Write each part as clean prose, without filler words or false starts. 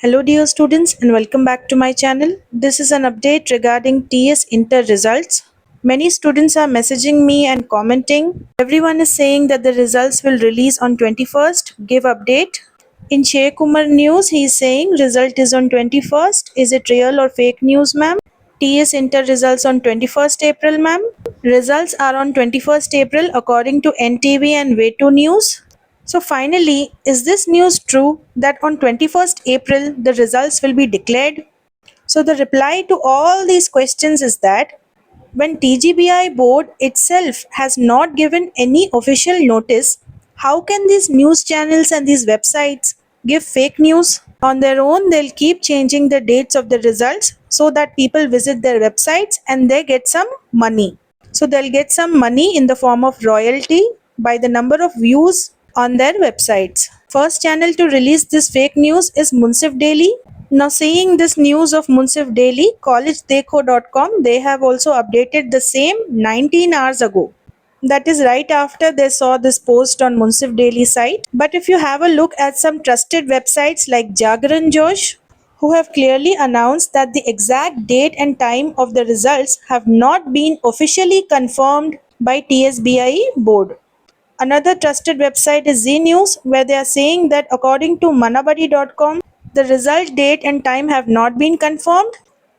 Hello dear students and welcome back to my channel. This is an update regarding TS Inter results. Many students are messaging me and commenting. Everyone is saying that the results will release on 21st. Give update. In Shea Kumar news, he is saying result is on 21st. Is it real or fake news, ma'am? TS Inter results on 21st April, ma'am. Results are on 21st April according to NTV and Way2 News. So finally, is this news true that on 21st April the results will be declared? So the reply to all these questions is that when TGBI board itself has not given any official notice, how can these news channels and these websites give fake news? On their own, they'll keep changing the dates of the results so that people visit their websites and they get some money. So they'll get some money in the form of royalty by the number of views on their websites. First channel to release this fake news is Munsif Daily. Now seeing this news of Munsif Daily, collegedekho.com, they have also updated the same 19 hours ago. That is right after they saw this post on Munsif Daily site. But if you have a look at some trusted websites like Jagran Josh, who have clearly announced that the exact date and time of the results have not been officially confirmed by TSBI board. Another trusted website is Z News, where they are saying that according to manabadi.com, the result date and time have not been confirmed.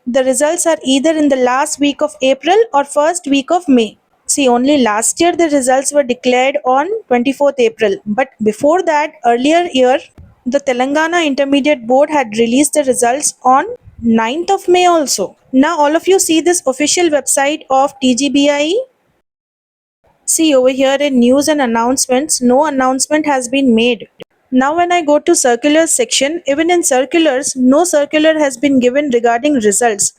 The results are either in the last week of April or first week of May. See, only last year the results were declared on 24th April. But before that, earlier year, the Telangana Intermediate Board had released the results on 9th of May also. Now all of you see this official website of TGBI. See over here in news and announcements, no announcement has been made. Now when I go to circulars section, even in circulars, no circular has been given regarding results.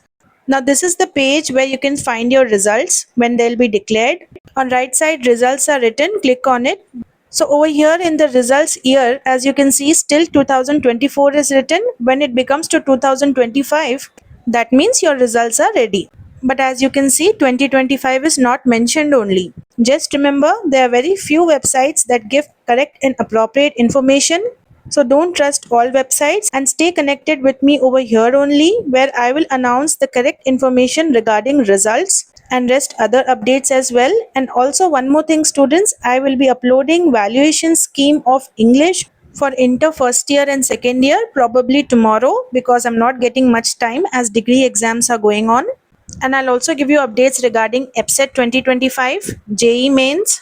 Now this is the page where you can find your results when they'll be declared. On right side results are written, click on it. So over here in the results year, as you can see, still 2024 is written. When it becomes to 2025, that means your results are ready. But as you can see, 2025 is not mentioned only. Just remember, there are very few websites that give correct and appropriate information. So don't trust all websites and stay connected with me over here only, where I will announce the correct information regarding results and rest other updates as well. And also one more thing students, I will be uploading valuation scheme of English for inter first year and second year probably tomorrow, because I'm not getting much time as degree exams are going on. And I'll also give you updates regarding EPSET 2025, JEE mains,